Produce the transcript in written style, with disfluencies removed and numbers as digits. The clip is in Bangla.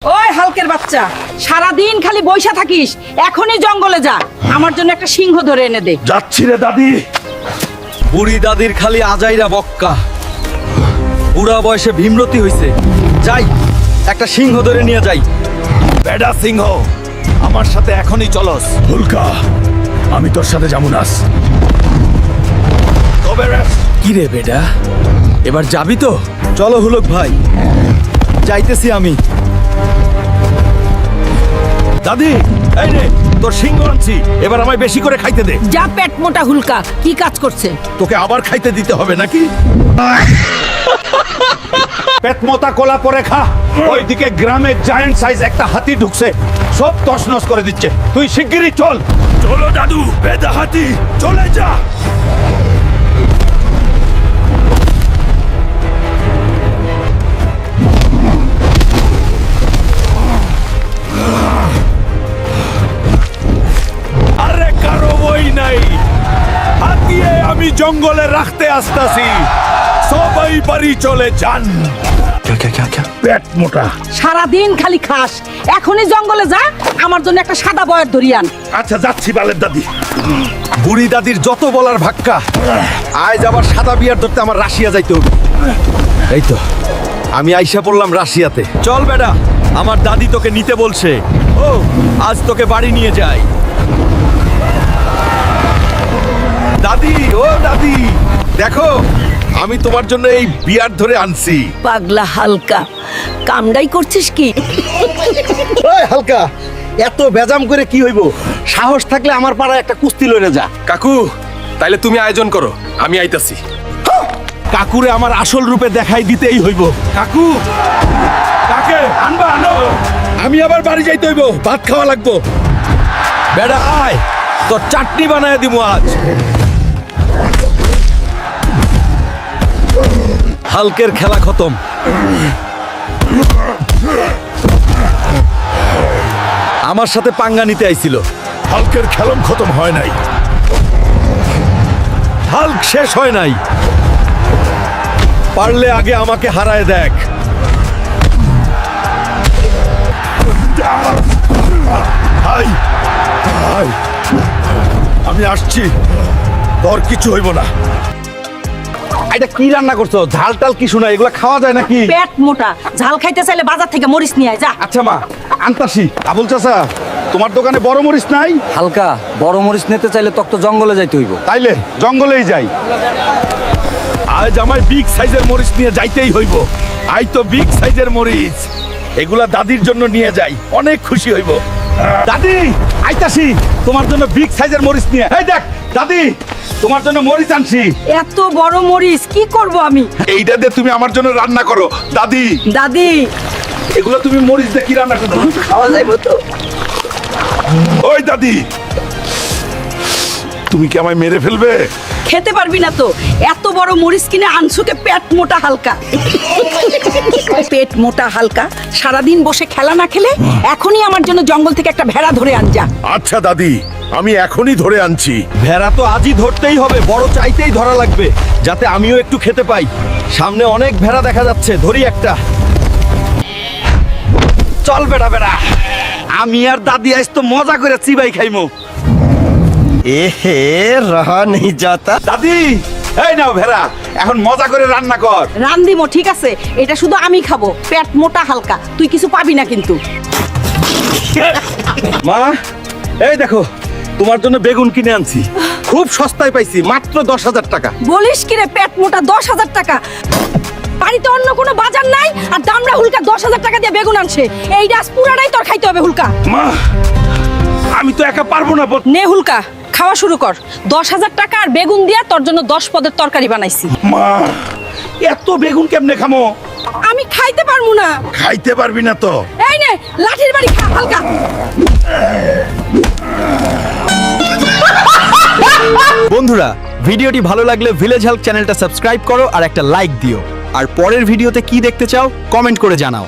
ওই হালকের বাচ্চা, সারাদিন খালি বইসা থাকিস, এখনই জঙ্গলে যা, আমার জন্য একটা সিংহ ধরে এনে দে। যাচ্ছি রে দাদি। বুড়ি দাদির খালি আজাইরা বক্কা, বুড়া বয়সে ভীমরতি হইছে। যাই, একটা সিংহ ধরে নিয়ে যাই। বেডা সিংহ, আমার সাথে এখনই চলস। হুলকা, আমি তোর সাথে যাবো নাস। তবে রে, কি রে বেডা, এবার যাবি তো? চলো হুলক ভাই, যাইতেছি আমি। দাদি, এই রে তোর সিংহ আনছি, এবার আমায় বেশি করে খাইতে দে। যা পেট মোটা হুলকা, কি কাজ করছে? তোকে আবার খাইতে দিতে হবে নাকি? পেট মোটা কোলা পরে খা। ওইদিকে গ্রামে জায়ান্ট সাইজ একটা হাতি ঢুকছে, সব তছনছ করে দিচ্ছে। তুই শিগগিরই চল। চলো দাদু, বেদা হাতি, চলে যা। আরে কারো বই নাই, হাতিয়ে আমি জঙ্গলে রাখতে আসতাছি। সবাই বাড়ি চলে যান। পেট মোটা। সারাদিন খালি খাস, এখনই জঙ্গলে যা, আমার জন্য একটা সাদা বয়ার ধরিয়ান। আচ্ছা যাচ্ছি বালের দাদি। বুড়ি দাদির যত বলার ভাক্কা, আজ আবার সাদা বিয়ার ধরতে আমার রাশিয়া যাইতে হবে। এই তো আমি আইসা পড়লাম রাশিয়াতে। চল বেডা, আমার দাদি তোকে নিতে বলছে। ও, আজ তোকে বাড়ি নিয়ে যাই। দাদি, ও দাদি, দেখো আমি তোমার জন্য এই বিয়ার ধরে আনছি। পাগলা হালকা, কামডাই করছিস কি? ওই হালকা, এত বেজাম করে কি হইব? সাহস থাকলে আমার পাড়ায় একটা কুস্তি লইরে যা। কাকু, তাইলে তুমি আয়োজন করো, আমি আইতাছি। কাকুরে আমার আসল রূপে দেখাই দিতেই হইব। কাকু, কাকে আনবা আনো, আমি আবার বাড়ি যাইতে হইব, ভাত খাওয়া লাগবো। বেডা আয়, তোর চাটনি বানায় দিব আজ। হালকের খেলা খতম। আমার সাথে পাঙ্গা নিতে আইছিল। হালকের খেলন খতম হয় নাই। হাল্ক শেষ হয় নাই। পারলে আগে আমাকে হারায় দেখ। হাই হাই, আমি আসছি, তোর কিছু হইব না। এটা কি রান্না করছো? ঝাল টাল কি শোনা, এগুলা খাওয়া যায় নাকি? পেট মোটা, ঝাল খাইতে চাইলে বাজার থেকে মরিচ নিয়ে আয়, যা। আচ্ছা মা, আনতাছি। আবুল চাচা, তোমার দোকানে বড় মরিচ নাই? হালকা, বড় মরিচ নিতে চাইলে তক তো জঙ্গলে যাইতে হইব। তাইলে জঙ্গলেই যাই। আজ আমায় বিগ সাইজের মরিচ নিয়ে যাইতেই হইব। আই তো বিগ সাইজের মরিচ, এগুলা দাদির জন্য নিয়ে যাই, অনেক খুশি হইব। দাদি, আইতাছি তোমার জন্য বিগ সাইজের মরিচ নিয়ে। এই দেখ দাদি, তোমার জন্য মরিচ আনছি। এত বড় মরিচ কি করব আমি? এইটা দিয়ে তুমি আমার জন্য রান্না করো দাদি। দাদি, এগুলো তুমি মরিচ দিয়ে কি রান্না করো? খাওয়া যাইব তো? ওই দাদি, তুমি কি আমায় মেরে ফেলবে? খেতে পারবি না তো, এত বড় মরিচ কিনে আনছুকে পেট মোটা হালকা। পেট মোটা হালকা, সারাদিন বসে খেলা না খেলে এখনই আমার জন্য জঙ্গল থেকে একটা ভেড়া ধরে আন যা। আচ্ছা দাদি, আমি এখনই ধরে আনছি। ভেড়া তো আজই ধরতেই হবে, বড় চাইতেই ধরা লাগবে, যাতে আমিও একটু খেতে পাই। সামনে অনেক ভেড়া দেখা যাচ্ছে, ধরি একটা। চল বেড়া বেড়া, আমি আর দাদি আজ তো মজা করে চিবাই খাইমু। এহে রহা নেই যাতা। দাদি, এই নাও ভেড়া, এখন মজা করে রান্না কর। রান্দিমো, ঠিক আছে, এটা শুধু আমি খাবো। পেট মোটা হালকা, তুই কিছু পাবি না কিন্তু। মা, এই দেখো তোমার জন্য বেগুন কিনে আনছি, খুব সস্তায় পাইছি, মাত্র 10,000 টাকা। বলিস কি রে, পেট মোটা 10,000 টাকা? বাড়িতে অন্য কোনো বাজার নাই, আর দামড়া হুলকা 10,000 টাকা দিয়ে বেগুন আনছে। এই ডাস পুরাটাই তোর খাইতে হবে হুলকা। মা, আমি তো একা পারবো না। নে হুলকা, খাওয়া শুরু কর। 10,000 টাকা আর বেগুন দিয়া তোর জন্য 10 পদের তরকারি বানাইছি। মা, এত বেগুন কেমনে খামো? আমি খাইতে পারবো না। খাইতে পারবি না তো? এই নে, লাঠির বাড়ি খা হালকা। বন্ধুরা, ভিডিওটি ভালো লাগলে ভিলেজ হেল্প চ্যানেলটা সাবস্ক্রাইব করো আর একটা লাইক দিও। আর পরের ভিডিওতে কি দেখতে চাও কমেন্ট করে জানাও।